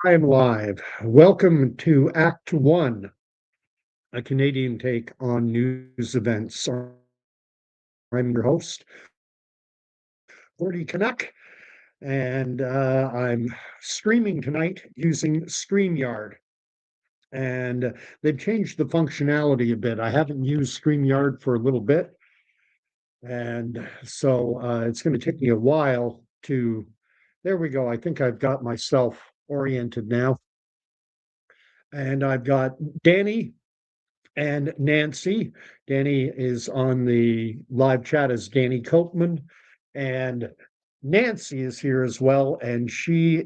I am live. Welcome to Act One, a Canadian take on news events. I'm your host, Gordy Canuck, and I'm streaming tonight using StreamYard. And they've changed the functionality a bit. I haven't used StreamYard for a little bit, and so it's going to take me a while to. There we go. I think I've got myself oriented now. And I've got Danny and Nancy. Danny is on the live chat as Danny Copeman, and Nancy is here as well, and she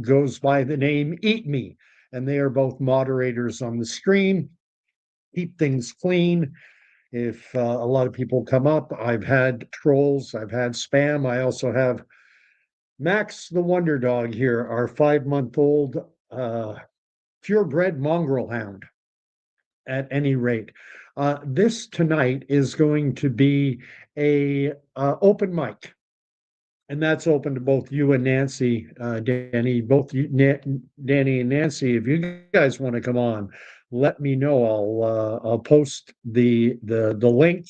goes by the name Eat Me, and they are both moderators on the stream. Keep things clean. If a lot of people come up, I've had trolls, I've had spam. I also have Max the Wonder Dog here, our 5-month-old purebred mongrel hound at any rate. This tonight is going to be a open mic, and that's open to both you and Nancy, Danny. Both you, Danny and Nancy. If you guys want to come on, let me know. I'll post the link,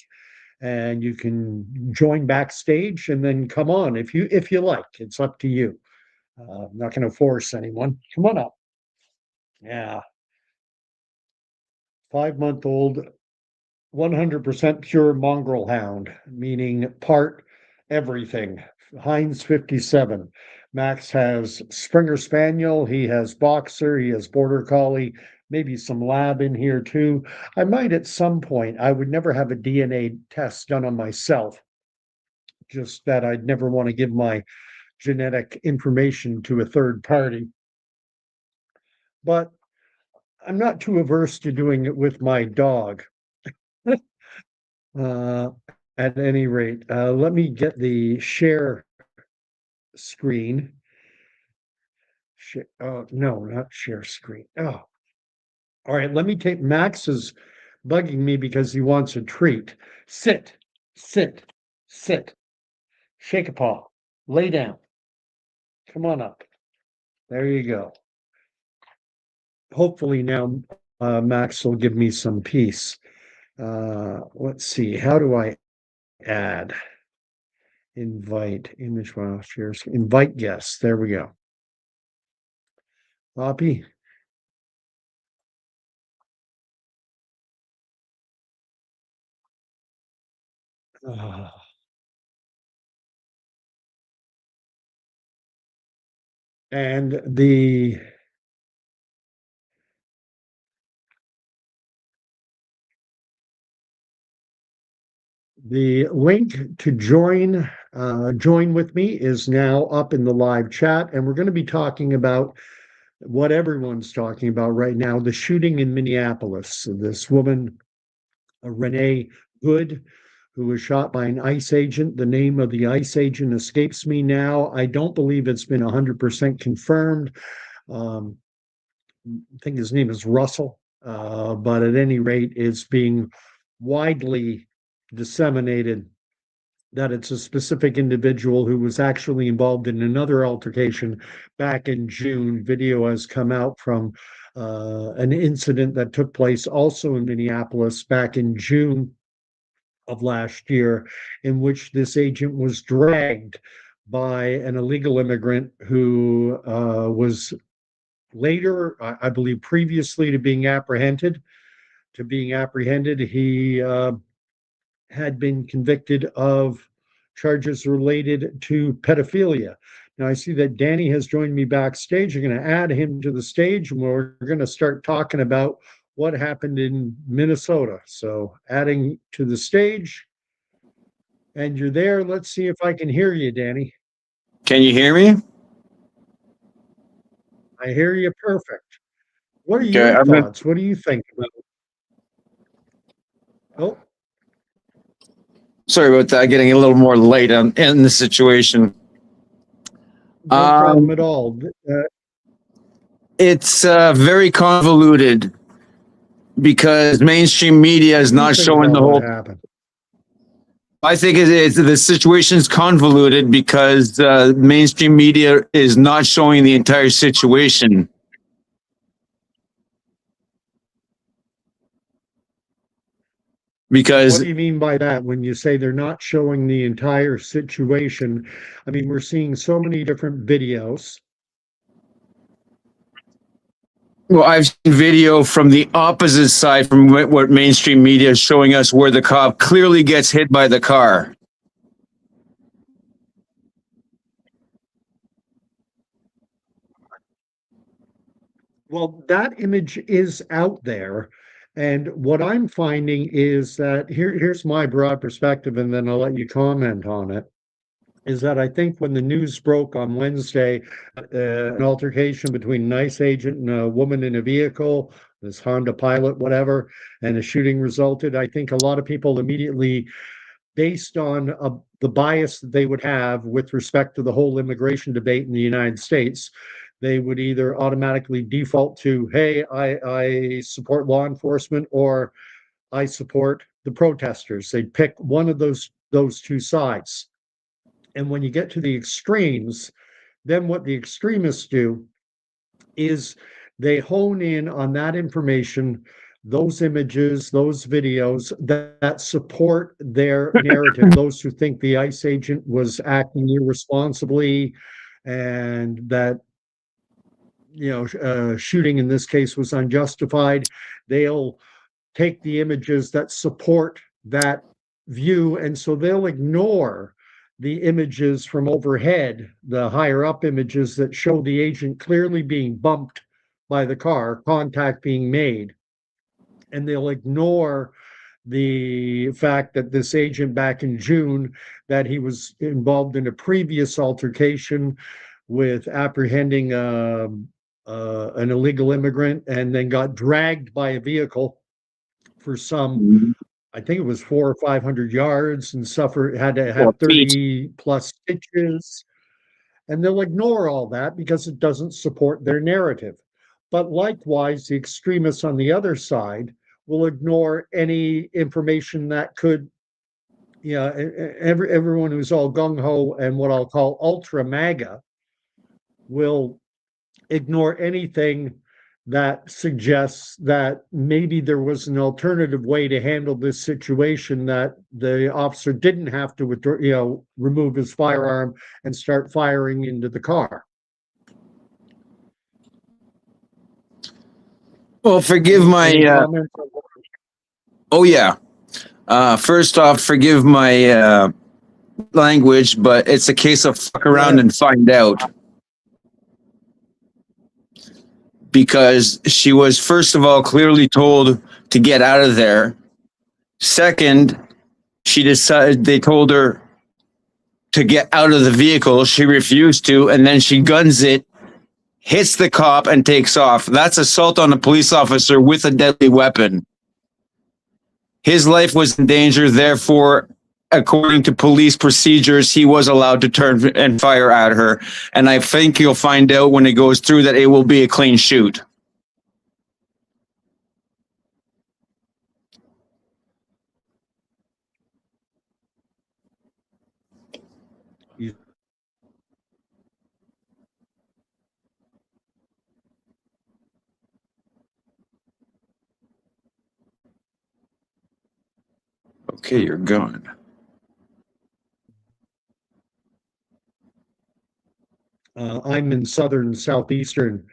and you can join backstage and then come on if you like. It's up to you. I'm not going to force anyone. Come on up. Yeah. 5-month-old 100% pure mongrel hound, meaning part everything. Heinz 57. Max has Springer Spaniel, he has Boxer, he has Border Collie, maybe some lab in here too. I might at some point, I would never have a DNA test done on myself, just that I'd never want to give my genetic information to a third party. But I'm not too averse to doing it with my dog. Uh, at any rate, let me get the share screen. No, not share screen. Oh, all right. Let me take Max is bugging me because he wants a treat. Sit, sit, sit. Shake a paw. Lay down. Come on up. There you go. Hopefully now Max will give me some peace. Let's see. How do I add? Invite image file shares. Invite guests. There we go. Copy. And the link to join with me is now up in the live chat, and we're going to be talking about what everyone's talking about right now, the shooting in Minneapolis. This woman, Renee Good, who was shot by an ICE agent. The name of the ICE agent escapes me now. I don't believe it's been 100% confirmed. I think his name is Russell, but at any rate, it's being widely disseminated that it's a specific individual who was actually involved in another altercation back in June. Video has come out from an incident that took place also in Minneapolis back in June of last year, in which this agent was dragged by an illegal immigrant who was later, I believe, previously to being apprehended. He had been convicted of charges related to pedophilia. Now I see that Danny has joined me backstage. I'm going to add him to the stage, and we're going to start talking about what happened in Minnesota. So adding to the stage, and you're there. Let's see if I can hear you, Danny. Can you hear me? I hear you perfect. What are your thoughts? What do you think about it? Oh, sorry about that. Getting a little more late in the situation. No problem at all. It's very convoluted because mainstream media is not showing the whole. Happened? I think the situation is convoluted because mainstream media is not showing the entire situation. Because what do you mean by that when you say they're not showing the entire situation? I mean, we're seeing so many different videos. well, I've seen video from the opposite side from what mainstream media is showing us, where the cop clearly gets hit by the car. Well, that image is out there. And what I'm finding is that here's my broad perspective, and then I'll let you comment on it. Is that I think when the news broke on Wednesday, an altercation between an ICE agent and a woman in a vehicle, this Honda Pilot, whatever, and a shooting resulted, I think a lot of people immediately, based on the bias that they would have with respect to the whole immigration debate in the United States, they would either automatically default to, hey, I support law enforcement, or I support the protesters. They'd pick one of those two sides. And when you get to the extremes, then what the extremists do is they hone in on that information, those images, those videos that support their narrative. Those who think the ICE agent was acting irresponsibly and that shooting in this case was unjustified, they'll take the images that support that view, and so they'll ignore the images from overhead, the higher up images that show the agent clearly being bumped by the car, contact being made, and they'll ignore the fact that this agent back in June, that he was involved in a previous altercation with apprehending an illegal immigrant, and then got dragged by a vehicle for some, I think it was 400 or 500 yards, and had to have 30 plus stitches. And they'll ignore all that because it doesn't support their narrative. But likewise, the extremists on the other side will ignore any information that could, everyone who's all gung ho and what I'll call ultra MAGA will ignore anything that suggests that maybe there was an alternative way to handle this situation, that the officer didn't have to withdraw, remove his firearm and start firing into the car. Well, forgive my. Oh yeah. First off, forgive my language, but it's a case of fuck around and find out. Because she was, first of all, clearly told to get out of there. Second, they told her to get out of the vehicle. She refused to, and then she guns it, hits the cop, and takes off. That's assault on a police officer with a deadly weapon. His life was in danger, therefore, according to police procedures, he was allowed to turn and fire at her. And I think you'll find out when it goes through that it will be a clean shoot. Okay, you're gone. I'm in southeastern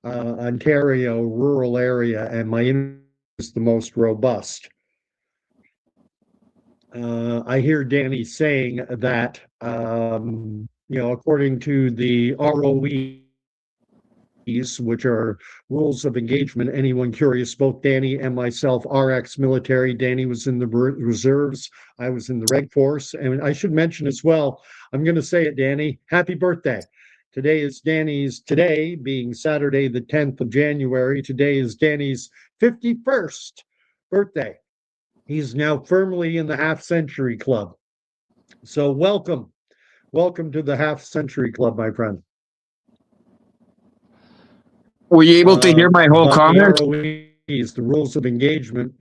Ontario, rural area, and my internet is the most robust. I hear Danny saying that, according to the ROEs, which are rules of engagement, anyone curious, both Danny and myself are ex-military. Danny was in the reserves. I was in the Reg Force. And I should mention as well, I'm going to say it, Danny, happy birthday. Today being Saturday, the 10th of January, today is Danny's 51st birthday. He's now firmly in the half century club. So welcome to the half century club, my friend. Were you able to hear my whole comment? The rules of engagement.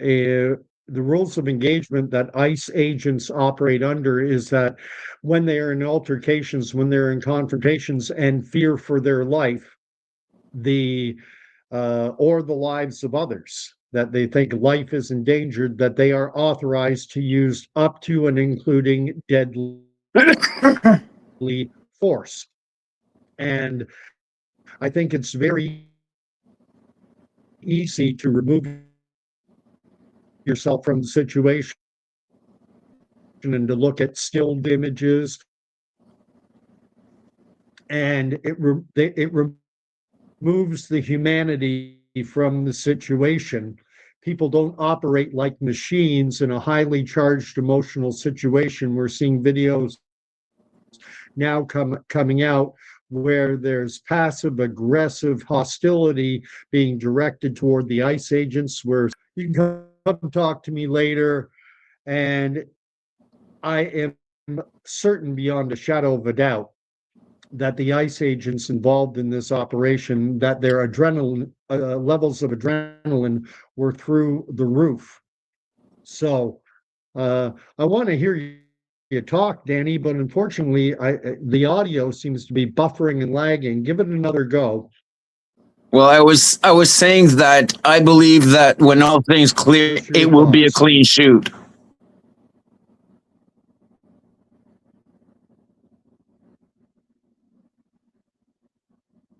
the rules of engagement that ICE agents operate under is that when they are in altercations, when they're in confrontations and fear for their life, or the lives of others, that they think life is endangered, that they are authorized to use up to and including deadly force. And I think it's very easy to remove yourself from the situation and to look at stilled images, and it removes the humanity from the situation. People don't operate like machines in a highly charged emotional situation. We're seeing videos now coming out where there's passive aggressive hostility being directed toward the ICE agents, where you can come talk to me later. And I am certain beyond a shadow of a doubt that the ICE agents involved in this operation, that their adrenaline levels of adrenaline were through the roof. So I want to hear you talk, Danny, but unfortunately, the audio seems to be buffering and lagging. Give it another go. Well, I was saying that I believe that when all things clear, it will be a clean shoot.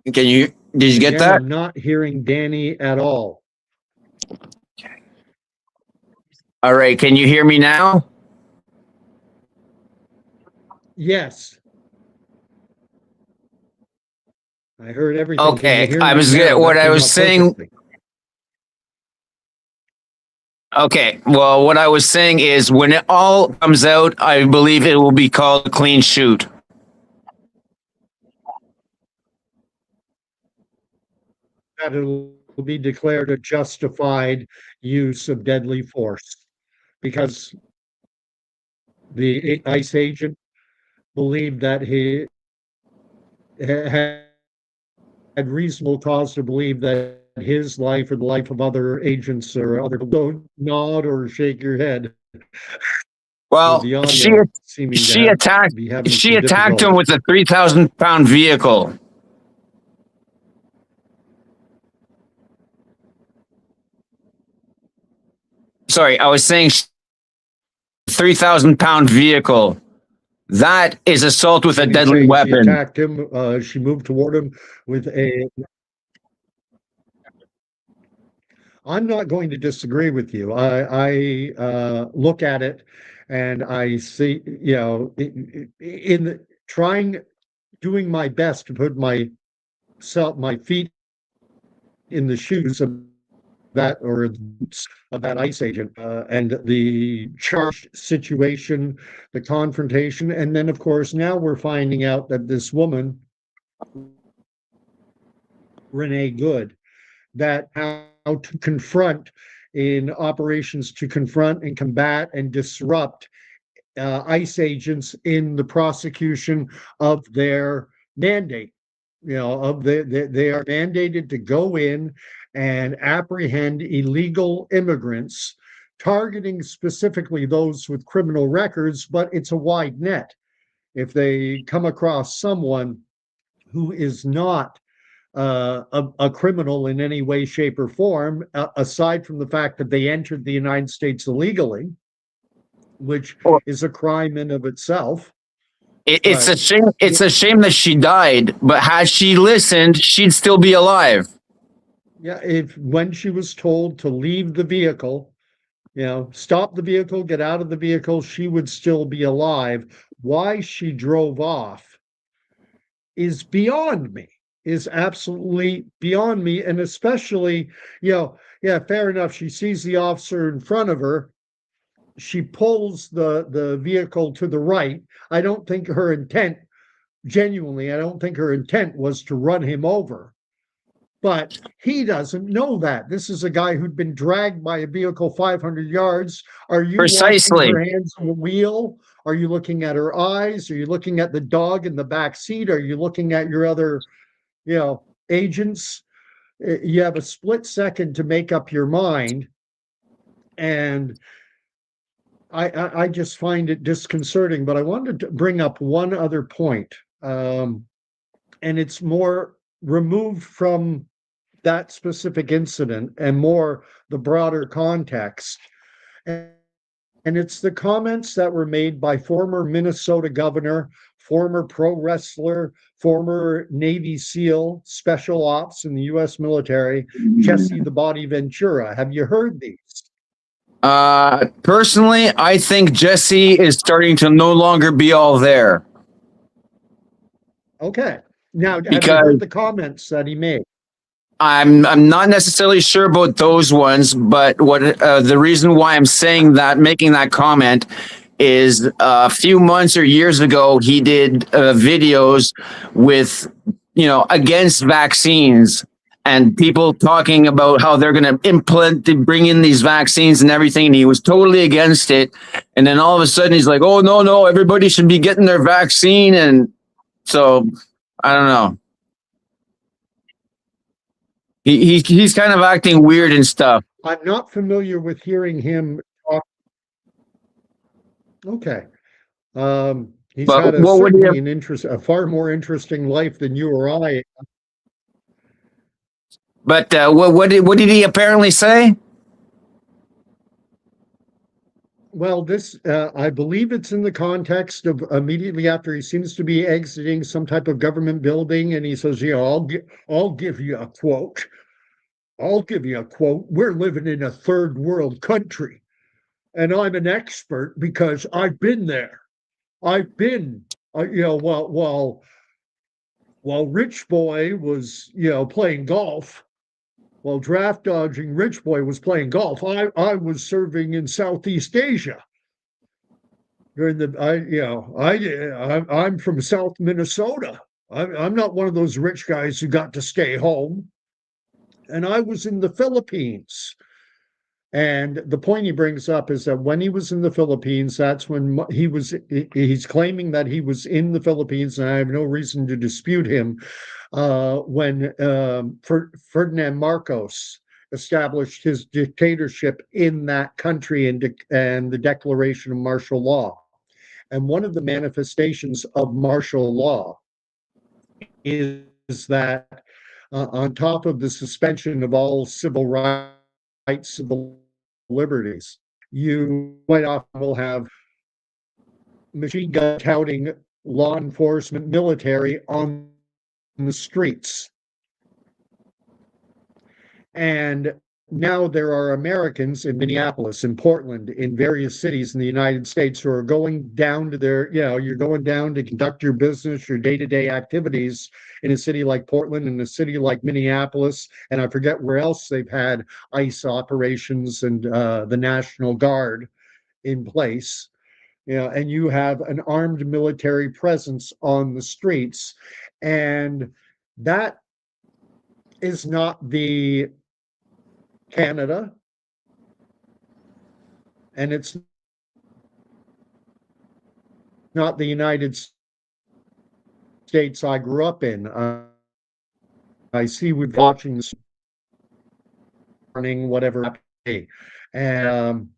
Did you get that? I'm not hearing Danny at all. All right, can you hear me now? Yes. I heard everything. Okay, I was what I was saying. Okay, well, what I was saying is when it all comes out, I believe it will be called a clean shoot. That it will be declared a justified use of deadly force, because the ICE agent believed that he had reasonable cause to believe that his life or the life of other agents or other. Don't nod or shake your head. Well, she attacked him with a 3,000-pound vehicle. Sorry, I was saying 3,000-pound vehicle. That is assault with a deadly weapon. She attacked him. She moved toward him with a. I'm not going to disagree with you. I look at it and I see, in doing my best to put my feet in the shoes of that ICE agent, and the charged situation, the confrontation, and then of course now we're finding out that this woman, Renee Good, that how to confront in operations to confront and combat and disrupt ICE agents in the prosecution of their mandate. They are mandated to go in and apprehend illegal immigrants, targeting specifically those with criminal records, but it's a wide net. If they come across someone who is not a criminal in any way, shape, or form, aside from the fact that they entered the United States illegally, which is a crime in of itself. It's a shame. It's a shame that she died, but had she listened, she'd still be alive. Yeah, when she was told to leave the vehicle, stop the vehicle, get out of the vehicle, she would still be alive. Why she drove off is beyond me. Is absolutely beyond me, and especially, fair enough. She sees the officer in front of her. She pulls the vehicle to the right. I don't think her intent, genuinely, I don't think her intent was to run him over. But he doesn't know that. This is a guy who'd been dragged by a vehicle 500 yards. Are you watching her hands on the wheel? Are you looking at her eyes? Are you looking at the dog in the back seat? Are you looking at your other, agents? You have a split second to make up your mind. And I just find it disconcerting, but I wanted to bring up one other point. And it's more removed from that specific incident and more the broader context. And, and it's the comments that were made by former Minnesota governor, former pro wrestler, former Navy SEAL, special ops in the US military, Jesse the Body Ventura. Have you heard these? Personally, I think Jesse is starting to no longer be all there Okay. Now, have you because heard the comments that he made? I'm not necessarily sure about those ones, but what the reason why I'm saying that, making that comment, is a few months or years ago he did videos with against vaccines and people talking about how they're going to bring in these vaccines and everything, and he was totally against it. And then all of a sudden he's like, "Oh no, everybody should be getting their vaccine," and so I don't know. He's kind of acting weird and stuff. I'm not familiar with hearing him talk. Okay. He's But had a what would he have, certainly a far more interesting life than you or I. but what did he apparently say? Well, this I believe it's in the context of immediately after he seems to be exiting some type of government building, and he says, I'll give you a quote. I'll give you a quote. We're living in a third world country, and I'm an expert because I've been there. I've been, while Rich Boy was, playing golf, while draft dodging Rich Boy was playing golf, I was serving in Southeast Asia during the, I'm from South Minnesota. I'm not one of those rich guys who got to stay home. And I was in the Philippines. And the point he brings up is that when he was in the Philippines, that's when he's claiming that he was in the Philippines, and I have no reason to dispute him, when Ferdinand Marcos established his dictatorship in that country and the declaration of martial law. And one of the manifestations of martial law is that on top of the suspension of all civil rights, civil liberties, you quite often will have machine gun touting law enforcement military on the streets. And now there are Americans in Minneapolis, in Portland, in various cities in the United States who are going down to you're going down to conduct your business, your day-to-day activities in a city like Portland, in a city like Minneapolis, and I forget where else they've had ICE operations and the National Guard in place. And you have an armed military presence on the streets, and that is not the Canada, and it's not the United States I grew up in. I see we're watching this morning, whatever, and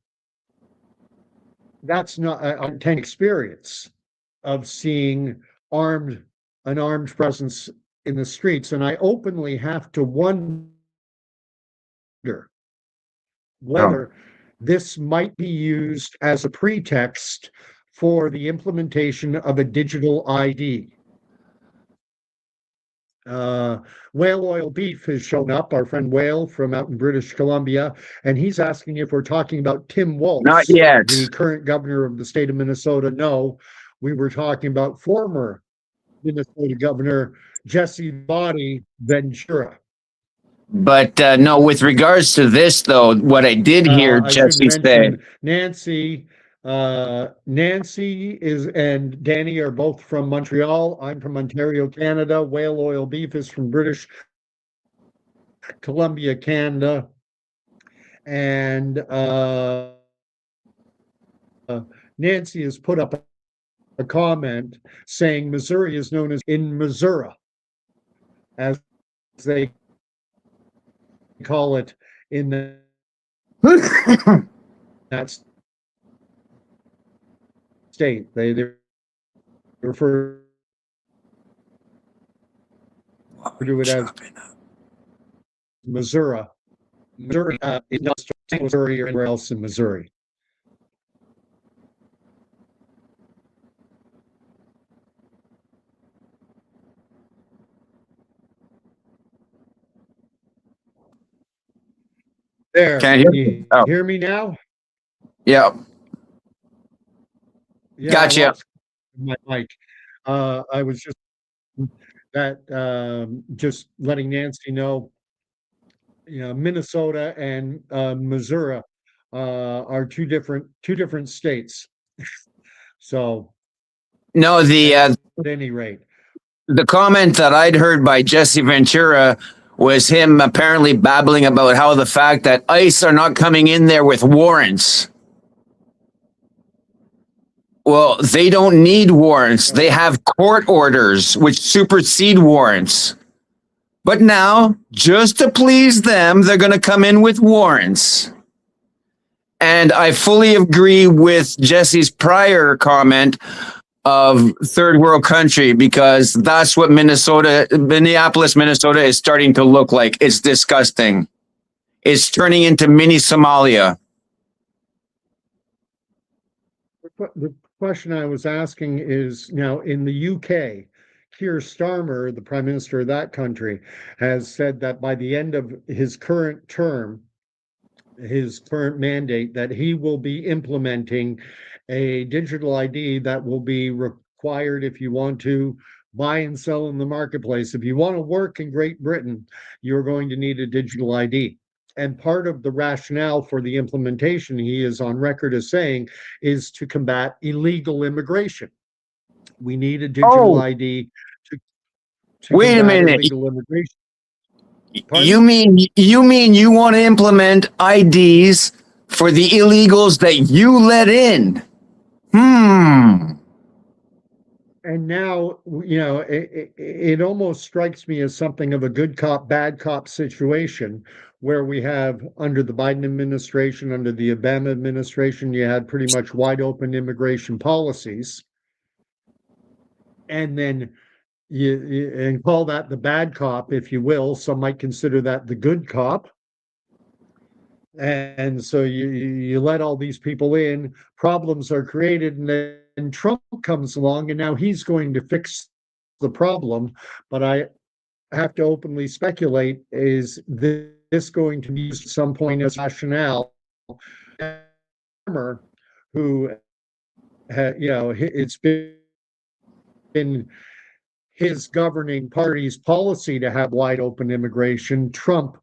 that's not an intense experience of seeing an armed presence in the streets, and I openly have to wonder whether this might be used as a pretext for the implementation of a digital ID. Whale Oil Beef has shown up, our friend Whale from out in British Columbia, and he's asking if we're talking about Tim Walz, Not yet. the current governor of the state of Minnesota. No, we were talking about former Minnesota Governor Jesse Body Ventura. But no, with regards to this, though, what I did hear Jesse say. Nancy. Nancy and Danny are both from Montreal. I'm from Ontario, Canada. Whale Oil Beef is from British Columbia, Canada. And Nancy has put up a comment saying Missouri is known as in Missouri, as they call it in the that's state. They refer to it as Missouri. Missouri, Missouri or anywhere else in Missouri. There, Can't can hear you Oh, hear me now? yeah. Yeah, I Gotcha. lost my mic. I was just that just letting Nancy know, Minnesota and Missouri are two different states. So No, at any rate, the comment that I'd heard by Jesse Ventura was him apparently babbling about how the fact that ICE are not coming in there with warrants. Well, they don't need warrants. They have court orders which supersede warrants. But now, just to please them, they're going to come in with warrants. And I fully agree with Jesse's prior comment of third world country, because that's what Minneapolis, Minnesota is starting to look like. It's disgusting. It's turning into mini Somalia. the question I was asking is now in the UK, Keir Starmer, the prime minister of that country, has said that by the end of his current term, his current mandate, that he will be implementing a digital ID that will be required if you want to buy and sell in the marketplace. If you want to work in Great Britain, you're going to need a digital ID. And part of the rationale for the implementation, he is on record as saying, is to combat illegal immigration. We need a digital Oh, ID to wait a combat minute. illegal immigration. You Pardon? mean you want to implement IDs for the illegals that you let in? And now, it almost strikes me as something of a good cop, bad cop situation where we have under the Biden administration, under the Obama administration, you had pretty much wide open immigration policies. And then and call that the bad cop, if you will. Some might consider that the good cop. And so you let all these people in, problems are created, and then Trump comes along, and now he's going to fix the problem. But I have to openly speculate: is this going to be used at some point as rationale? Who, it's been his governing party's policy to have wide open immigration. Trump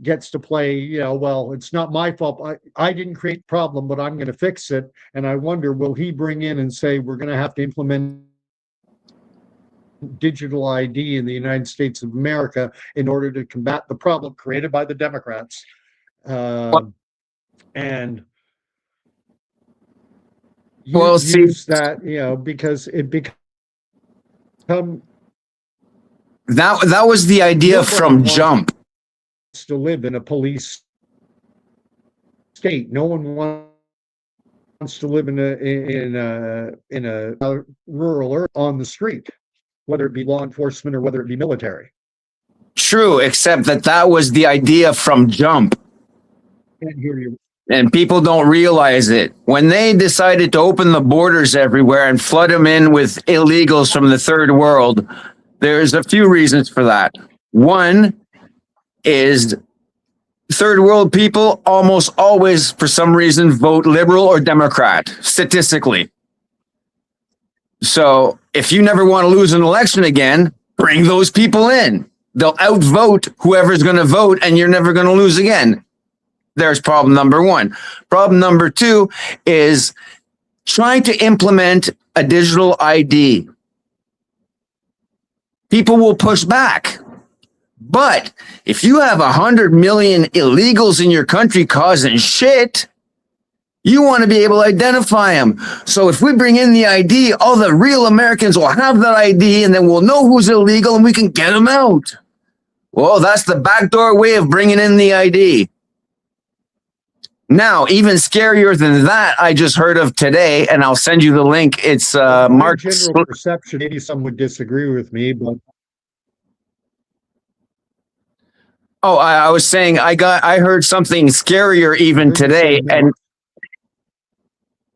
gets to play, well, it's not my fault. I didn't create the problem, but I'm going to fix it. And I wonder, will he bring in and say, we're going to have to implement digital ID in the United States of America in order to combat the problem created by the Democrats? And use that, because it become that was the idea from jump. To live in a police state. No one wants to live in a rural area on the street, whether it be law enforcement or whether it be military. True, except that was the idea from jump. Can't hear you. And people don't realize it. When they decided to open the borders everywhere and flood them in with illegals from the third world, there's a few reasons for that. One is third world people almost always, for some reason, vote liberal or Democrat, statistically. So if you never want to lose an election again, bring those people in. They'll outvote whoever's going to vote, and you're never going to lose again. There's problem number one. Problem number two is trying to implement a digital ID. People will push back. But if you have 100 million illegals in your country causing shit, you want to be able to identify them. So if we bring in the ID, all the real Americans will have that ID, and then we'll know who's illegal and we can get them out. Well, that's the backdoor way of bringing in the ID. Now, even scarier than that, I just heard of today, and I'll send you the link. It's My Mark. general perception, maybe some would disagree with me, but Oh, I was saying I heard something scarier even heard you say today, no. and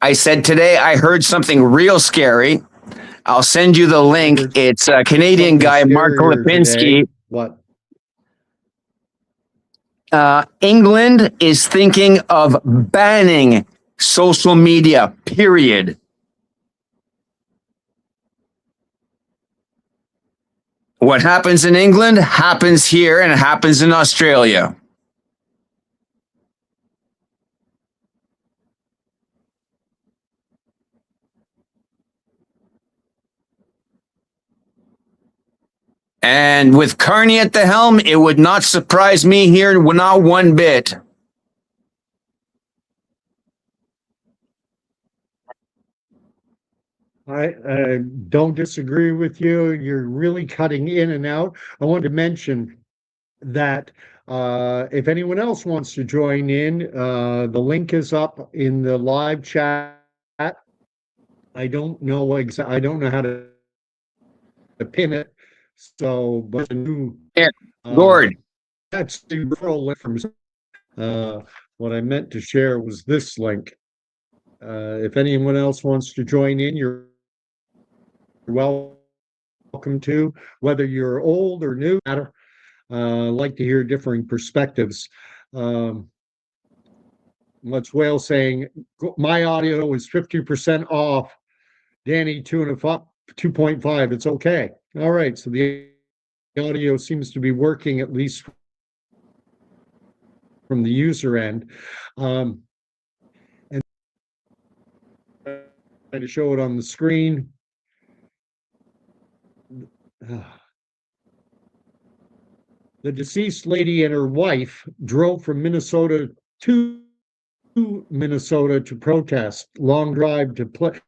I said today I heard something real scary. I'll send you the link. heard It's a Canadian something guy, Mark scarier Lipinski. today. What? England is thinking of banning social media, period. What happens in England happens here and it happens in Australia. And with Carney at the helm, it would not surprise me here, not one bit. I don't disagree with you. You're really cutting in and out. I wanted to mention that if anyone else wants to join in, the link is up in the live chat. I don't know I don't know how to pin it. So, but a new Here, Gord. that's the referral link from. What I meant to share was this link. If anyone else wants to join in, you're welcome to. Whether you're old or new, matter. Like to hear differing perspectives. What's Whale saying? My audio is 50% off. Danny, 2.5. It's okay. All right. So the audio seems to be working, at least from the user end. And try to show it on the screen. The deceased lady and her wife drove from Minnesota to Minnesota to protest. Long drive to play.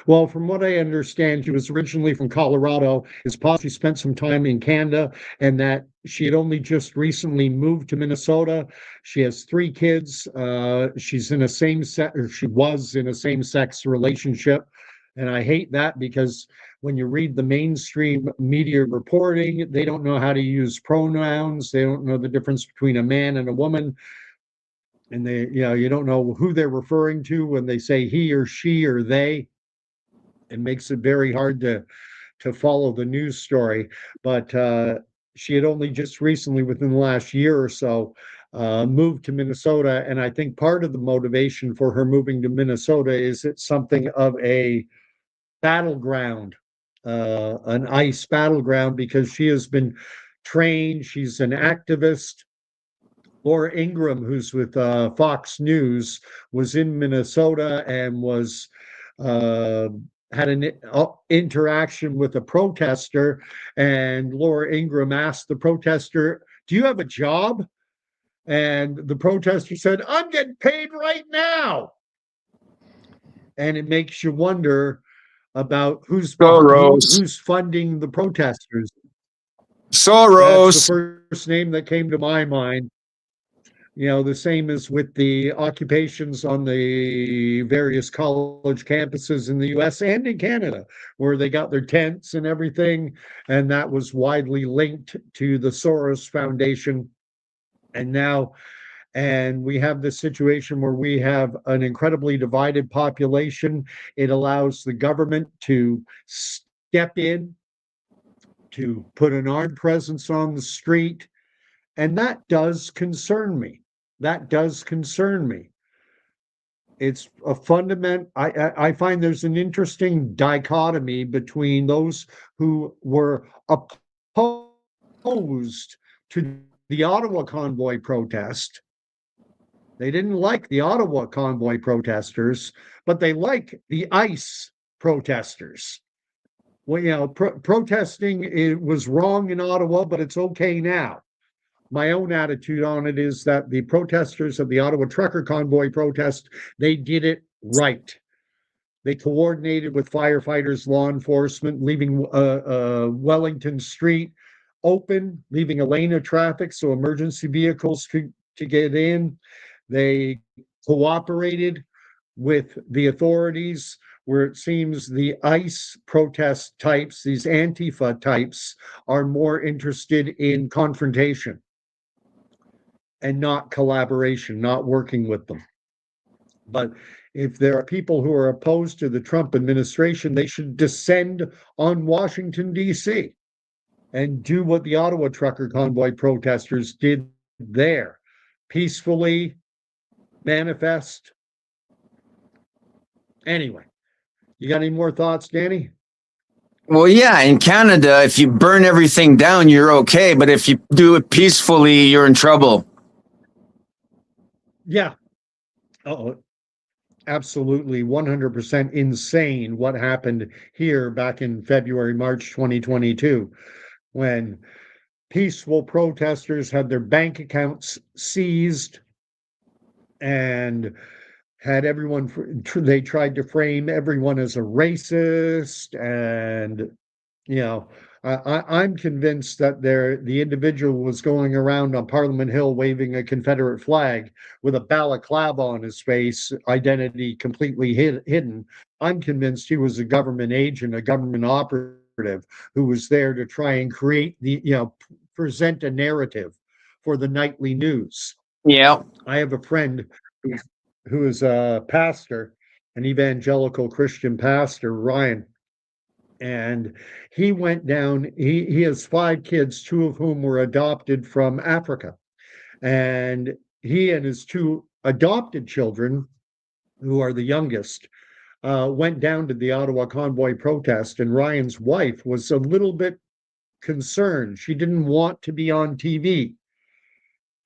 Well, from what I understand, she was originally from Colorado. It's possible she spent some time in Canada and that she had only just recently moved to Minnesota. She has 3 kids. She's in a same sex, or she was in a same-sex relationship. And I hate that because when you read the mainstream media reporting, they don't know how to use pronouns. They don't know the difference between a man and a woman. And you don't know who they're referring to when they say he or she or they. It makes it very hard to follow the news story. But she had only just recently, within the last year or so, moved to Minnesota. And I think part of the motivation for her moving to Minnesota is it's something of a battleground, an ICE battleground, because she has been trained. She's an activist. Laura Ingraham, who's with Fox News, was in Minnesota and was had an interaction with a protester, and Laura Ingraham asked the protester, "Do you have a job?" And the protester said, "I'm getting paid right now." And it makes you wonder about who's funding the protesters. Soros. That's the first name that came to my mind. The same as with the occupations on the various college campuses in the US and in Canada, where they got their tents and everything. And that was widely linked to the Soros Foundation. And we have this situation where we have an incredibly divided population. It allows the government to step in, to put an armed presence on the street. And that does concern me. That does concern me. It's a fundament. I find there's an interesting dichotomy between those who were opposed to the Ottawa convoy protest. They didn't like the Ottawa convoy protesters, but they like the ICE protesters. Well, protesting, it was wrong in Ottawa, but it's okay now. My own attitude on it is that the protesters of the Ottawa trucker convoy protest, they did it right. They coordinated with firefighters, law enforcement, leaving Wellington Street open, leaving a lane of traffic so emergency vehicles could to get in. They cooperated with the authorities, where it seems the ICE protest types, these Antifa types, are more interested in confrontation and not collaboration, not working with them. But if there are people who are opposed to the Trump administration, they should descend on Washington, D.C. and do what the Ottawa trucker convoy protesters did there. Peacefully manifest. Anyway, you got any more thoughts, Danny? Well, yeah, in Canada, if you burn everything down, you're okay. But if you do it peacefully, you're in trouble. Yeah. Oh, absolutely 100% insane what happened here back in February, March 2022, when peaceful protesters had their bank accounts seized and had everyone, they tried to frame everyone as a racist. And I'm convinced that the individual was going around on Parliament Hill waving a Confederate flag with a balaclava on his face, identity completely hidden. I'm convinced he was a government agent, a government operative who was there to try and present a narrative for the nightly news. Yeah. I have a friend who is a pastor, an evangelical Christian pastor, Ryan, and he went down. He has 5 kids, 2 of whom were adopted from Africa, and he and his 2 adopted children, who are the youngest, went down to the Ottawa convoy protest. And Ryan's wife was a little bit concerned. She didn't want to be on TV.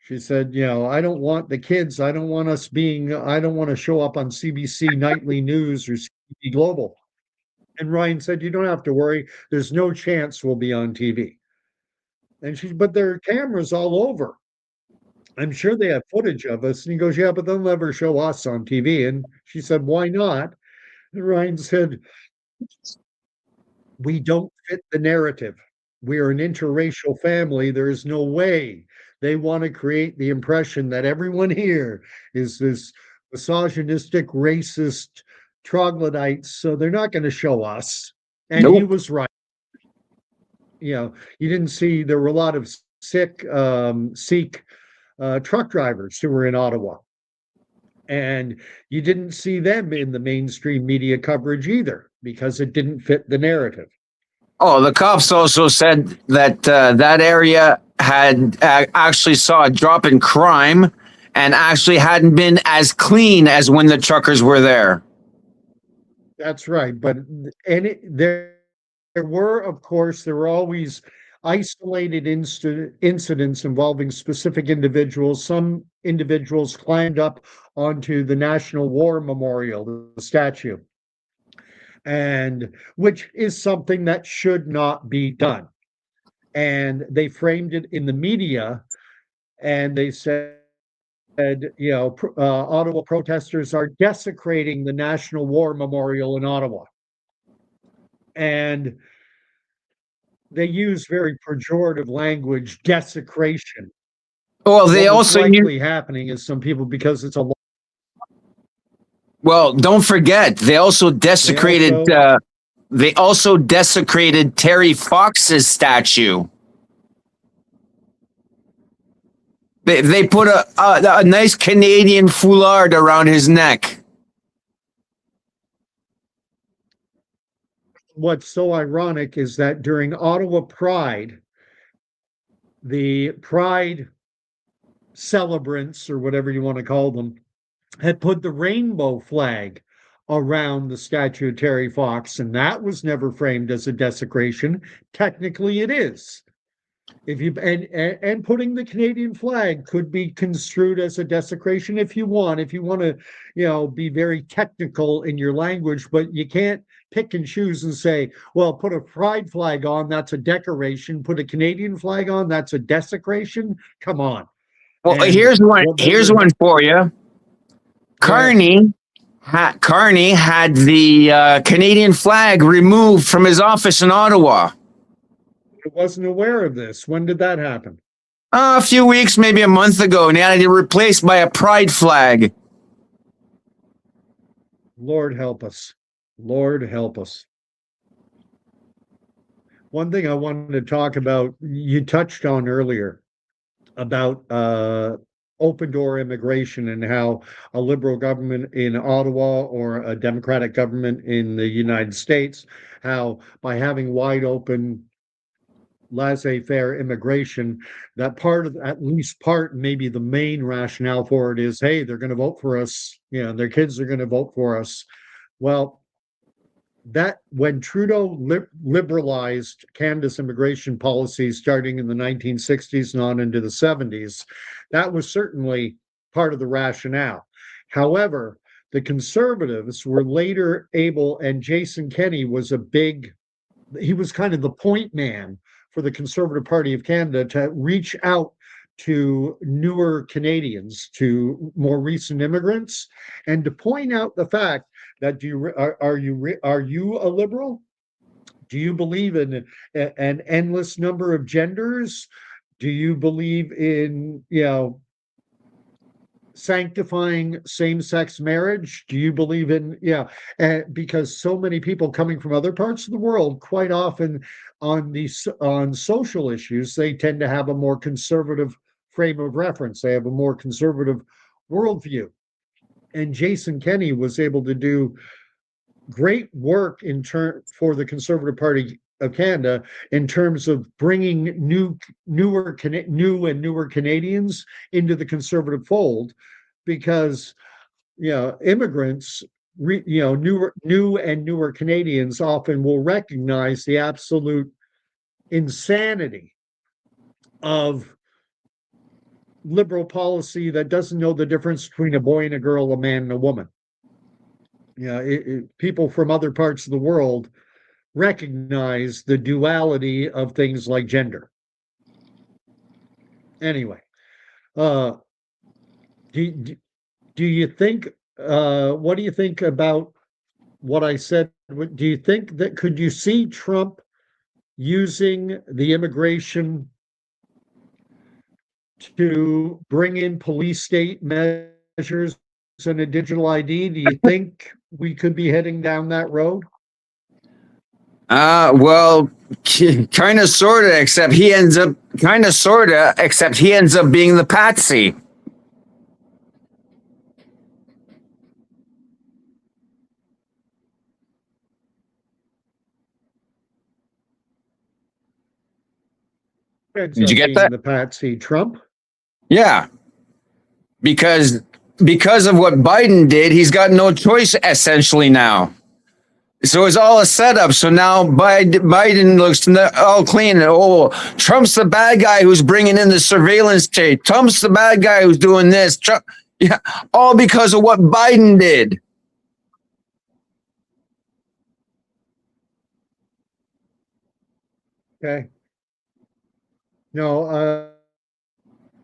She said, I don't want the kids. I don't want to show up on CBC Nightly News or CBC Global. And Ryan said, you don't have to worry. There's no chance we'll be on TV. And but there are cameras all over. I'm sure they have footage of us. And he goes, yeah, but they'll never show us on TV. And she said, why not? And Ryan said, we don't fit the narrative. We are an interracial family. There is no way. They want to create the impression that everyone here is this misogynistic, racist troglodytes, so they're not going to show us. And He was right. You didn't see, there were a lot of Sikh truck drivers who were in Ottawa, and you didn't see them in the mainstream media coverage either, because it didn't fit the narrative. Oh, the cops also said that that area had actually saw a drop in crime and actually hadn't been as clean as when the truckers were there. That's right. But there were, of course, there were always isolated incidents involving specific individuals. Some individuals climbed up onto the National War Memorial, the statue, and which is something that should not be done. And they framed it in the media, and they said, Ottawa protesters are desecrating the National War Memorial in Ottawa. And they use very pejorative language, desecration. Well, they also likely happening is some people, because it's a. Well, don't forget, they also desecrated. They also desecrated Terry Fox's statue. They put a nice Canadian foulard around his neck. What's so ironic is that during Ottawa Pride, the Pride celebrants, or whatever you want to call them, had put the rainbow flag around the statue of Terry Fox, and that was never framed as a desecration. Technically, it is. And putting the Canadian flag could be construed as a desecration if you want to, be very technical in your language, but you can't pick and choose and say, well, put a pride flag on, that's a decoration. Put a Canadian flag on, that's a desecration. Come on. Well, here's one for you. Carney had the Canadian flag removed from his office in Ottawa. I wasn't aware of this. When did that happen? A few weeks, maybe a month ago, and he had it replaced by a pride flag. Lord help us. Lord help us. One thing I wanted to talk about, you touched on earlier about open door immigration and how a liberal government in Ottawa or a Democratic government in the United States, how by having wide open laissez-faire immigration, that part of at least part, maybe the main rationale for it is, hey, they're going to vote for us, you know, their kids are going to vote for us. Well, that when Trudeau liberalized Canada's immigration policy starting in the 1960s and on into the 70s, that was certainly part of the rationale. However, the Conservatives were later able, and Jason Kenney was he was kind of the point man for the Conservative Party of Canada to reach out to newer Canadians, to more recent immigrants, and to point out the fact that are you a liberal? Do you believe in an endless number of genders? Do you believe in, you know, sanctifying same-sex marriage? Do you believe in, yeah, because so many people coming from other parts of the world, quite often on social issues, they tend to have a more conservative frame of reference. They have a more conservative worldview. And Jason Kenney was able to do great work for the Conservative Party of Canada in terms of bringing new and newer Canadians into the Conservative fold, because, you know, immigrants, you know, new and newer Canadians often will recognize the absolute insanity of liberal policy that doesn't know the difference between a boy and a girl, a man and a woman. You know, people from other parts of the world recognize the duality of things like gender. Anyway, do you think, what do you think about what I said? Do you think that, could you see Trump using the immigration to bring in police state measures and a digital ID? Do you think we could be heading down that road? Well, kind of, sort of, except he ends up being the patsy. Did you get that? The patsy Trump? Yeah, because of what Biden did, he's got no choice essentially now. So it's all a setup. So now Biden looks all clean. Oh, Trump's the bad guy who's bringing in the surveillance state. Trump's the bad guy who's doing this. Trump, yeah, all because of what Biden did. Okay. No,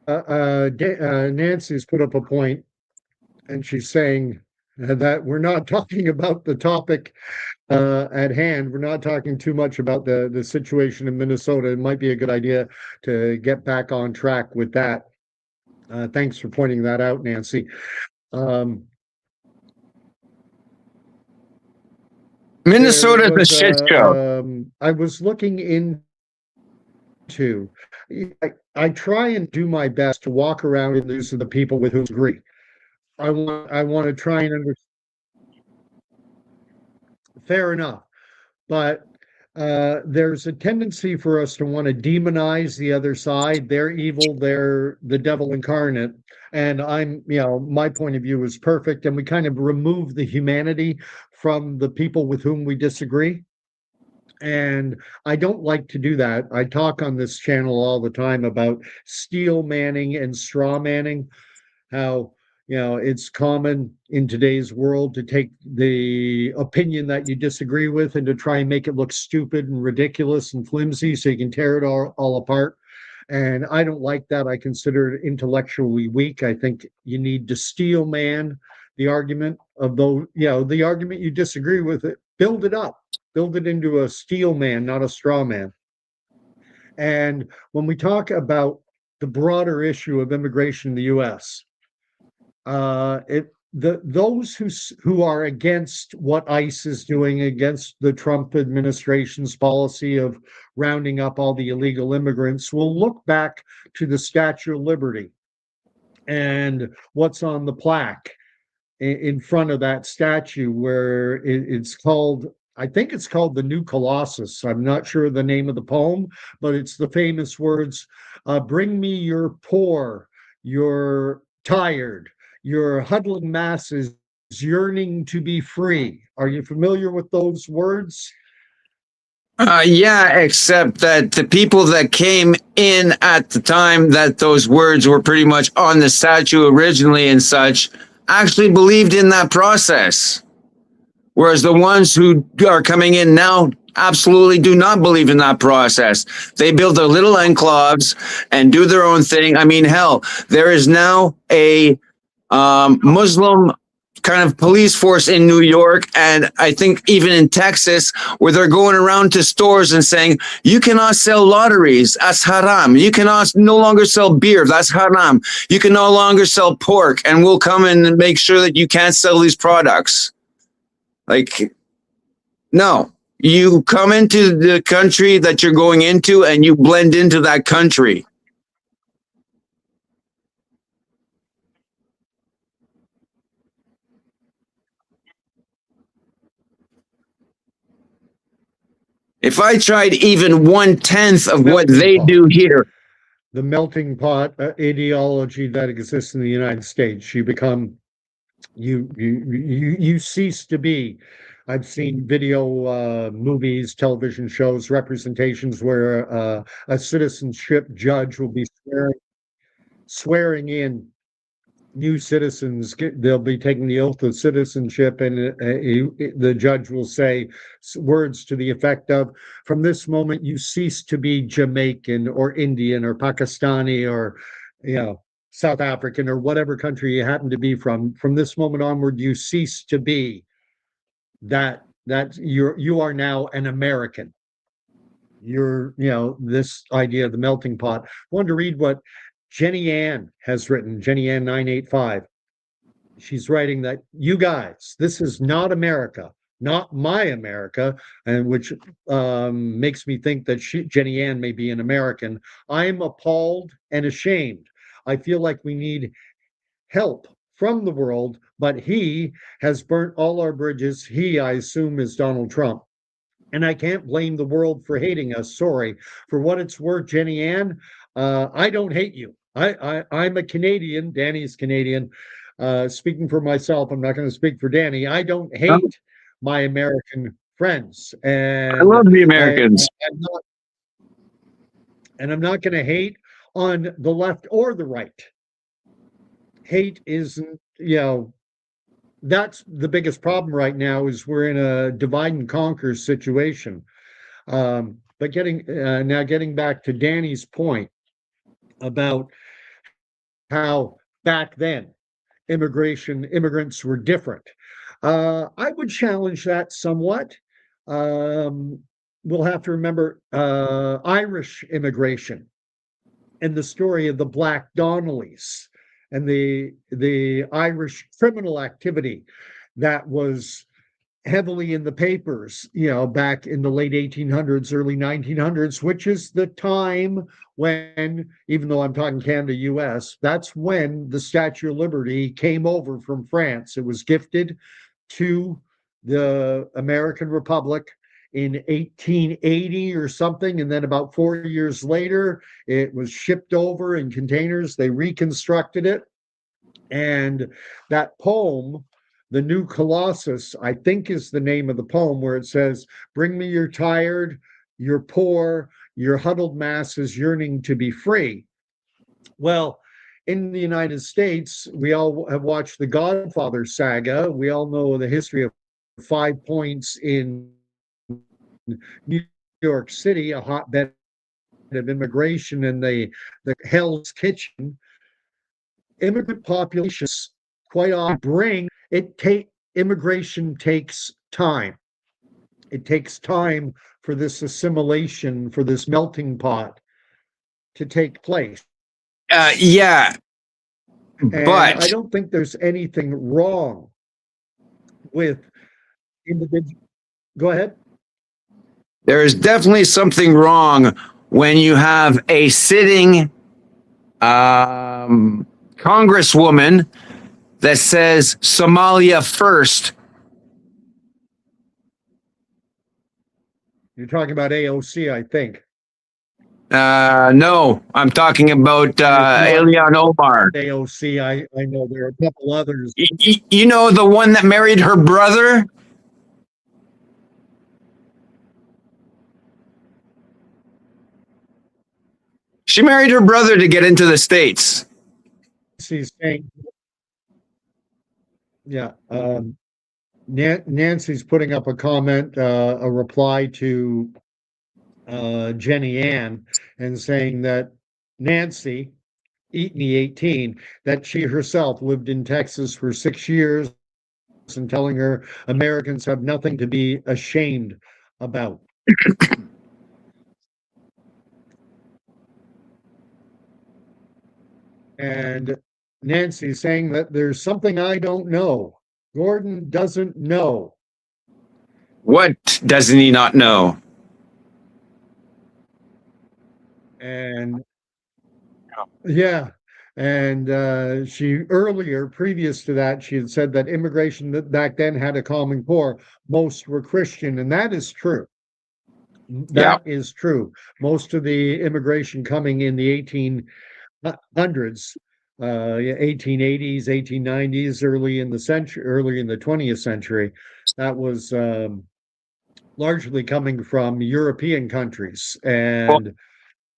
Nancy's put up a point, and she's saying that we're not talking about the topic at hand. We're not talking too much about the situation in Minnesota. It might be a good idea to get back on track with that. Thanks for pointing that out, Nancy. Minnesota's a shit show. I was looking into. I try and do my best to walk around and lose to the people with whom I agree. I want to try and understand. Fair enough, but there's a tendency for us to want to demonize the other side. They're evil. They're the devil incarnate. And you know, my point of view is perfect. And we kind of remove the humanity from the people with whom we disagree. And I don't like to do that. I talk on this channel all the time about steel manning and straw manning, how, you know, it's common in today's world to take the opinion that you disagree with and to try and make it look stupid and ridiculous and flimsy so you can tear it all apart. And I don't like that. I consider it intellectually weak. I think you need to steel man the argument of those, you know, the argument you disagree with, it, build it up, build it into a steel man, not a straw man. And when we talk about the broader issue of immigration in the U.S. Those who are against what ICE is doing, against the Trump administration's policy of rounding up all the illegal immigrants, will look back to the Statue of Liberty and what's on the plaque in front of that statue, where it's called, I think it's called The New Colossus. I'm not sure the name of the poem, but it's the famous words, bring me your poor, your tired, your huddling masses yearning to be free. Are you familiar with those words? Yeah, except that the people that came in at the time that those words were pretty much on the statue originally and such actually believed in that process. Whereas the ones who are coming in now absolutely do not believe in that process. They build their little enclaves and do their own thing. I mean, hell, there is now a Muslim kind of police force in New York, and I think even in Texas, where they're going around to stores and saying, you cannot sell lotteries, that's haram. You cannot no longer sell beer, that's haram. You can no longer sell pork, and we'll come and make sure that you can't sell these products. Like, no, you come into the country that you're going into and you blend into that country. If I tried even 1/10 of what they do here, the melting pot ideology that exists in the United States, you cease to be. I've seen video, movies, television shows, representations where a citizenship judge will be swearing in new citizens. They'll be taking the oath of citizenship, and the judge will say words to the effect of, from this moment you cease to be Jamaican or Indian or Pakistani or South African or whatever country you happen to be from this moment onward you cease to be that you are now an American. You're, this idea of the melting pot. I wanted to read what Jenny Ann has written, Jenny Ann 985. She's writing that, you guys, this is not America, not my America, and which makes me think that Jenny Ann may be an American. I'm appalled and ashamed. I feel like we need help from the world, but he has burnt all our bridges. He, I assume, is Donald Trump. And I can't blame the world for hating us. Sorry. For what it's worth, Jenny Ann, I don't hate you. I'm a Canadian. Danny's Canadian. Speaking for myself, I'm not going to speak for Danny. I don't hate my American friends. And I love the Americans. I'm not going to hate on the left or the right. Hate isn't, that's the biggest problem right now, is we're in a divide and conquer situation. But getting back to Danny's point about how back then immigrants were different. I would challenge that somewhat. We'll have to remember Irish immigration and the story of the Black Donnellys and the Irish criminal activity that was heavily in the papers, back in the late 1800s, early 1900s, which is the time when, even though I'm talking Canada, US, that's when the Statue of Liberty came over from France. It was gifted to the American Republic in 1880 or something, and then about 4 years later, it was shipped over in containers. They reconstructed it, and that poem, The New Colossus, I think is the name of the poem, where it says, bring me your tired, your poor, your huddled masses yearning to be free. Well, in the United States, we all have watched the Godfather saga. We all know the history of 5 Points in New York City, a hotbed of immigration, and the Hell's Kitchen. Immigrant populations quite often immigration takes time. It takes time for this assimilation, for this melting pot to take place. Yeah, And but I don't think there's anything wrong with individual. Go ahead. there is definitely something wrong when you have a sitting congresswoman that says Somalia first. You're talking about AOC, I think. No, I'm talking about It's not Ilhan Omar. AOC. I know there are a couple others. You know, the one that married her brother? She married her brother to get into the States. She's saying, yeah. Nancy's putting up a comment, a reply to Jenny Ann, and saying that Nancy, Eat Me 18, that she herself lived in Texas for 6 years, and telling her Americans have nothing to be ashamed about. And Nancy saying that there's something I don't know. Gordon doesn't know. What doesn't he not know? And yeah. And she earlier, previous to that, she had said that immigration that back then had a common core. Most were Christian, and that is true. Yeah. That is true. Most of the immigration coming in the 1800s, 1880s, 1890s, early in the century, early in the 20th century, that was largely coming from European countries. Well,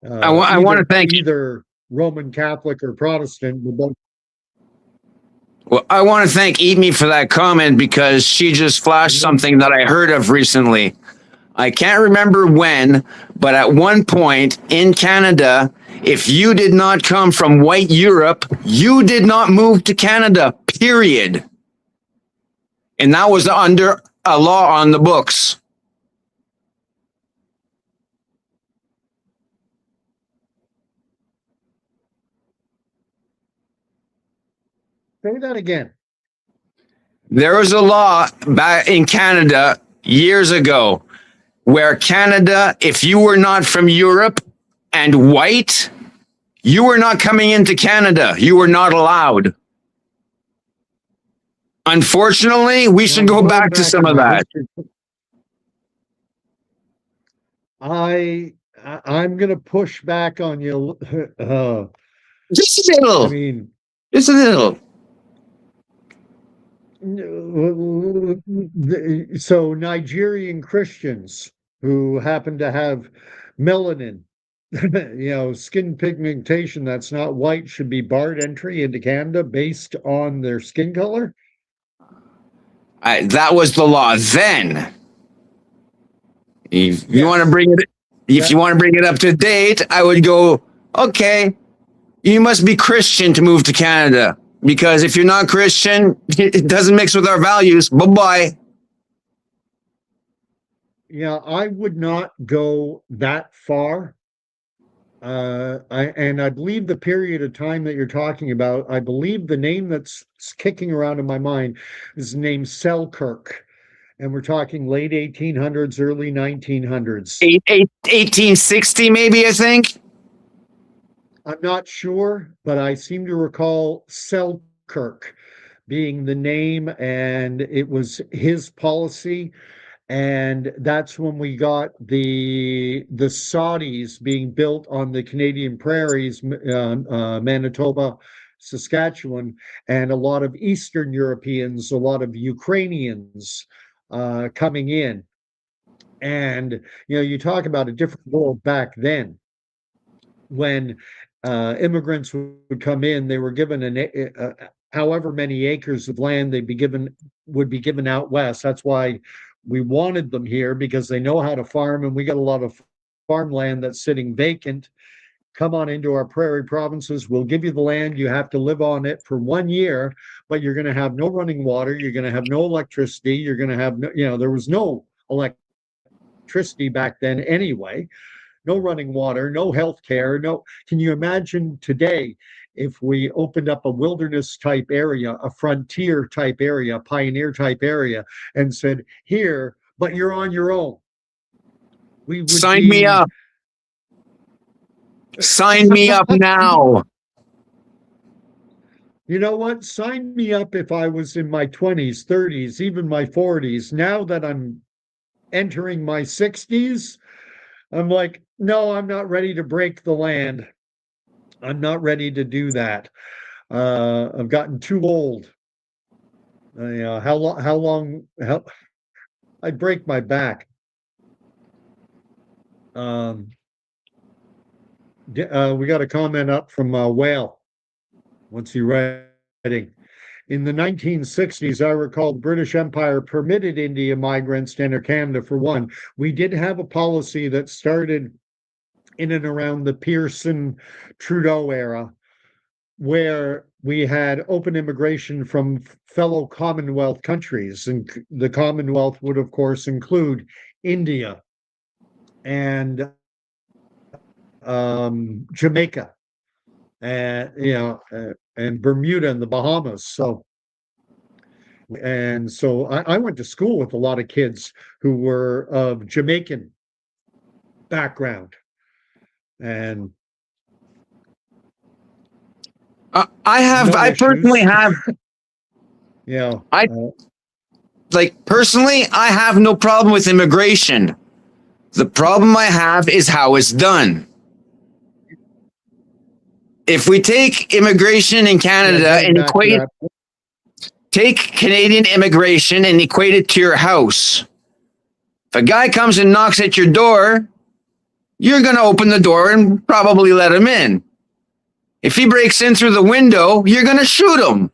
And I want to thank either Roman Catholic or Protestant. Well, I want to thank Eat Me for that comment because she just flashed something that I heard of recently. I can't remember when, but at one point in Canada, if you did not come from white Europe, you did not move to Canada, period. And that was under a law on the books. Say that again. There was a law back in Canada years ago where Canada, if you were not from Europe and white, you were not coming into Canada. You were not allowed. Unfortunately, we should go back to some of that. I'm gonna push back on you. Just a little. I mean, just a little. So Nigerian Christians who happen to have melanin, skin pigmentation that's not white, should be barred entry into Canada based on their skin color. That was the law then. If you want to bring it, if you want to bring it up to date, I would go, okay, you must be Christian to move to Canada. Because if you're not Christian, it doesn't mix with our values. Bye-bye. Yeah, I would not go that far. I believe the period of time that you're talking about, I believe the name that's kicking around in my mind is named Selkirk. And we're talking late 1800s, early 1900s. 1860, maybe, I think. I'm not sure, but I seem to recall Selkirk being the name, and it was his policy. And that's when we got the Saudis being built on the Canadian prairies, Manitoba, Saskatchewan, and a lot of Eastern Europeans, a lot of Ukrainians coming in. And you talk about a different world back then when immigrants would come in. They were given however many acres of land would be given out west. That's why we wanted them here, because they know how to farm, and we got a lot of farmland that's sitting vacant. Come on into our prairie provinces. We'll give you the land. You have to live on it for 1 year, but you're going to have no running water. You're going to have no electricity. You're going to have no, there was no electricity back then anyway. no running water, no health care, no. Can you imagine today if we opened up a wilderness type area, a frontier type area, a pioneer type area, and said, here, but you're on your own? We would Sign me be. up. Sign me up now. You know what? Sign me up if I was in my 20s, 30s, even my 40s. Now that I'm entering my 60s, I'm like, no, I'm not ready to break the land. I'm not ready to do that. I've gotten too old. How long? How long? I break my back. We got a comment up from Whale. What's he writing? In the 1960s, I recall the British Empire permitted India migrants to enter Canada for one. We did have a policy that started in and around the Pearson Trudeau era, where we had open immigration from fellow Commonwealth countries. And the Commonwealth would, of course, include India and Jamaica, and and Bermuda and the Bahamas. So I went to school with a lot of kids who were of Jamaican background, and I personally have, I personally, I have no problem with immigration. The problem I have is how it's done. If we take immigration in Canada and take Canadian immigration and equate it to your house. If a guy comes and knocks at your door, you're going to open the door and probably let him in. If he breaks in through the window, you're going to shoot him.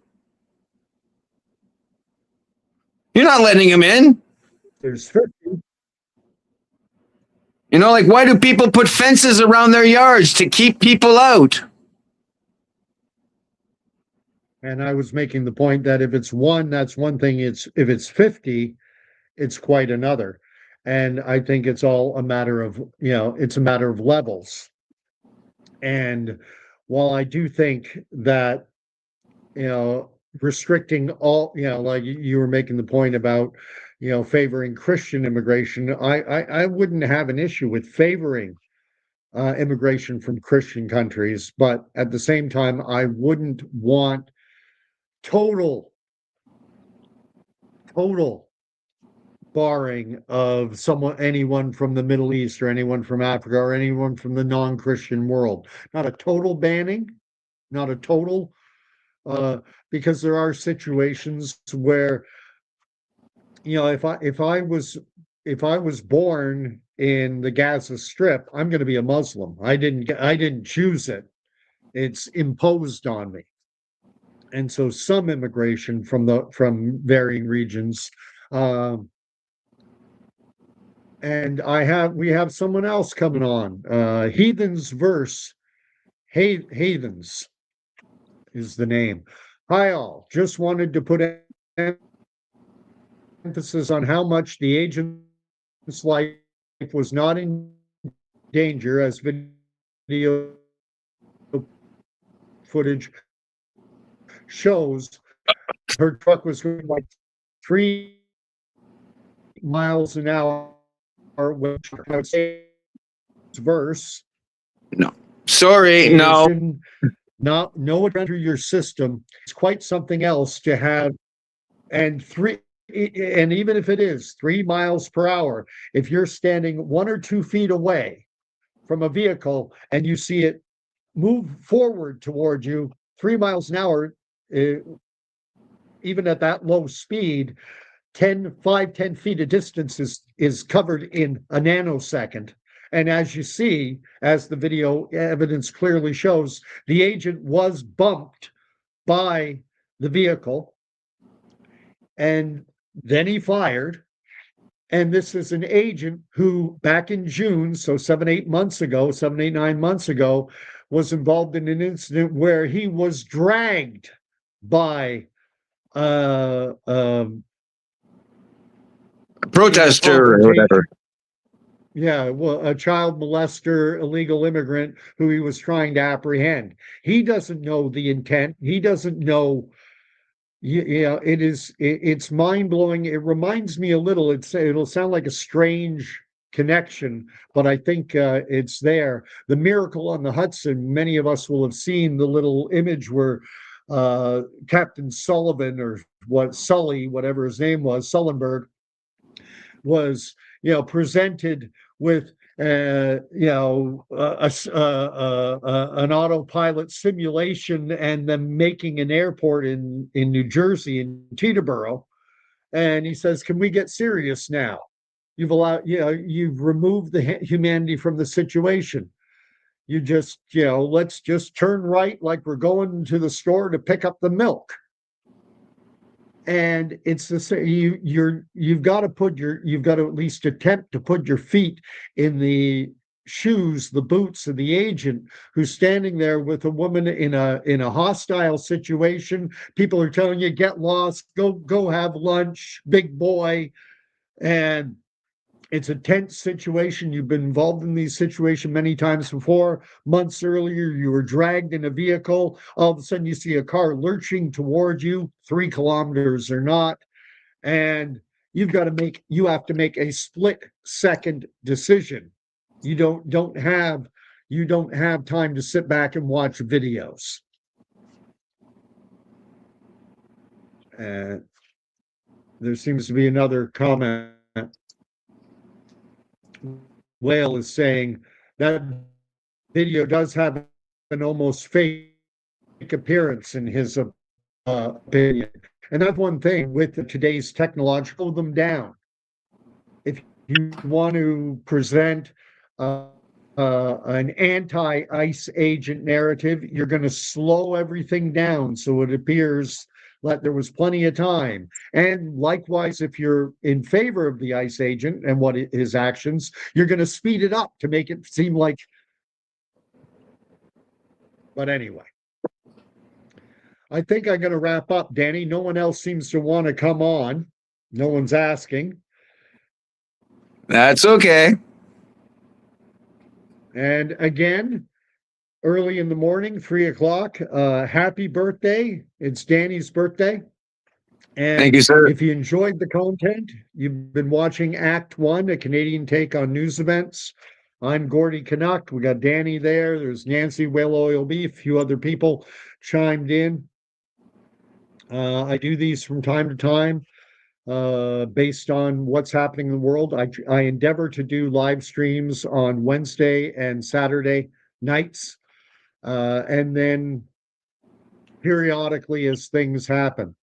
You're not letting him in. There's 50. Like, why do people put fences around their yards? To keep people out. And I was making the point that if it's one, that's one thing. If it's 50, it's quite another. And I think it's all a matter of, it's a matter of levels. And while I do think that, restricting all, like you were making the point about, favoring Christian immigration, I wouldn't have an issue with favoring immigration from Christian countries, but at the same time, I wouldn't want total barring of anyone from the Middle East or anyone from Africa or anyone from the non-Christian world. Not a total banning, not a total, because there are situations where, if I was born in the Gaza Strip, I'm going to be a Muslim. I didn't choose it. It's imposed on me. And so some immigration from varying regions. And we have someone else coming on. Heathens Verse. Heathens is the name. Hi all. Just wanted to put emphasis on how much the agent's life was not in danger, as video footage shows. Her truck was going like 3 miles an hour, which I would say is verse. No. Sorry, no. No enter your system. It's quite something else to have. And even if it is 3 miles per hour, if you're standing 1 or 2 feet away from a vehicle and you see it move forward toward you 3 miles an hour, even at that low speed, 10 feet of distance is covered in a nanosecond. And as you see, as the video evidence clearly shows, the agent was bumped by the vehicle, and then he fired. And this is an agent who, back in June, so 9 months ago, was involved in an incident where he was dragged by protester or whatever. Yeah, well, a child molester, illegal immigrant who he was trying to apprehend. He doesn't know the intent. He doesn't know. Yeah, it's mind blowing. It reminds me a little. It'll sound like a strange connection, but I think it's there. The Miracle on the Hudson. Many of us will have seen the little image where Captain Sullivan, or what Sully, whatever his name was, Sullenberg, was, presented with an autopilot simulation, and them making an airport in New Jersey, in Teterboro. And he says, "Can we get serious now? You've removed the humanity from the situation. Let's just turn right like we're going to the store to pick up the milk." And it's the same. You've got to at least attempt to put your feet in the shoes, the boots of the agent who's standing there with a woman in a hostile situation. People are telling you, get lost, go have lunch, big boy. And it's a tense situation. You've been involved in these situations many times before. Months earlier, you were dragged in a vehicle. All of a sudden, you see a car lurching toward you, 3 kilometers or not, and you have to make a split-second decision. You don't have time to sit back and watch videos. There seems to be another comment. Whale is saying that video does have an almost fake appearance in his opinion. And that's one thing with today's technological, them down. If you want to present an anti-ICE agent narrative, you're going to slow everything down so it appears like there was plenty of time. And likewise, if you're in favor of the ICE agent and what his actions, you're going to speed it up to make it seem like. But anyway, I think I'm going to wrap up, Danny. No one else seems to want to come on. No one's asking. That's okay. And again, early in the morning, 3 o'clock. Happy birthday. It's Danny's birthday. And thank you, sir. If you enjoyed the content, you've been watching Act One, a Canadian take on news events. I'm Gordy Canuck. We got Danny there. There's Nancy Whale Oil Beef. A few other people chimed in. I do these from time to time based on what's happening in the world. I endeavor to do live streams on Wednesday and Saturday nights, and then periodically as things happen.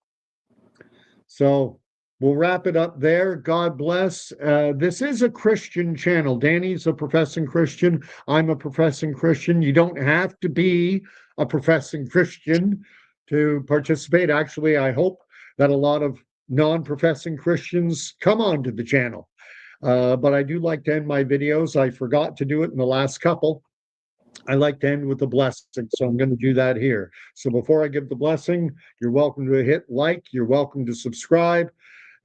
So we'll wrap it up there. God bless. This is a Christian channel. Danny's a professing Christian. I'm a professing Christian. You don't have to be a professing Christian to participate. Actually, I hope that a lot of non-professing Christians come onto the channel. But I do like to end my videos. I forgot to do it in the last couple. I like to end with a blessing, so I'm going to do that here. So before I give the blessing, you're welcome to hit like, you're welcome to subscribe,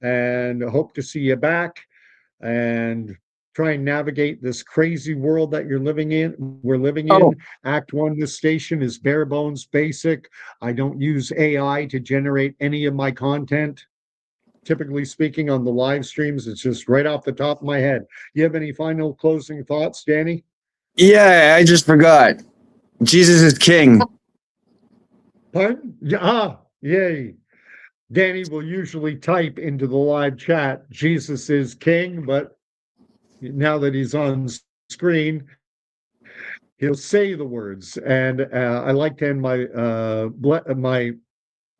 and I hope to see you back and try and navigate this crazy world that we're living in. Act One, this station is bare bones basic. I don't use AI to generate any of my content. Typically speaking, on the live streams, it's just right off the top of my head. You have any final closing thoughts, Danny? Yeah, I just forgot. Jesus is king. Pardon? Yay. Danny will usually type into the live chat, "Jesus is king," but now that he's on screen, he'll say the words. And I like to end my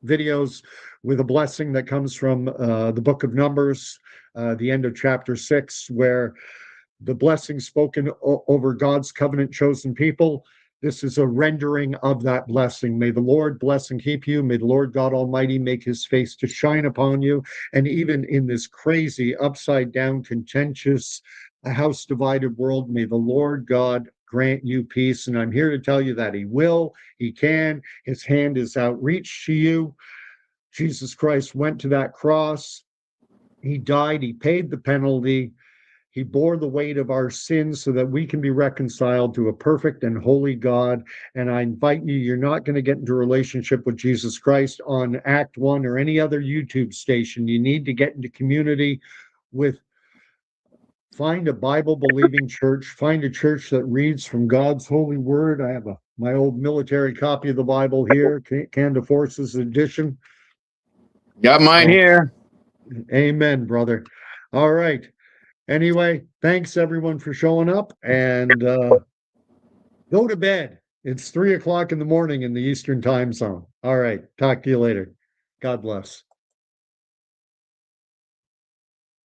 videos with a blessing that comes from the book of Numbers, the end of chapter 6, where the blessing spoken over God's covenant chosen people. This is a rendering of that blessing. May the Lord bless and keep you. May the Lord God Almighty make his face to shine upon you. And even in this crazy, upside down, contentious, house divided world, may the Lord God grant you peace. And I'm here to tell you that he will, he can. His hand is outreached to you. Jesus Christ went to that cross. He died. He paid the penalty. He bore the weight of our sins so that we can be reconciled to a perfect and holy God. And I invite you, you're not going to get into a relationship with Jesus Christ on Act One or any other YouTube station. You need to get into community with, find a Bible believing church, find a church that reads from God's holy word. I have my old military copy of the Bible here, Canada Forces edition. Got mine here. Amen, brother. All right. Anyway, thanks everyone for showing up, and go to bed. It's 3 o'clock in the morning in the Eastern time zone. All right. Talk to you later. God bless.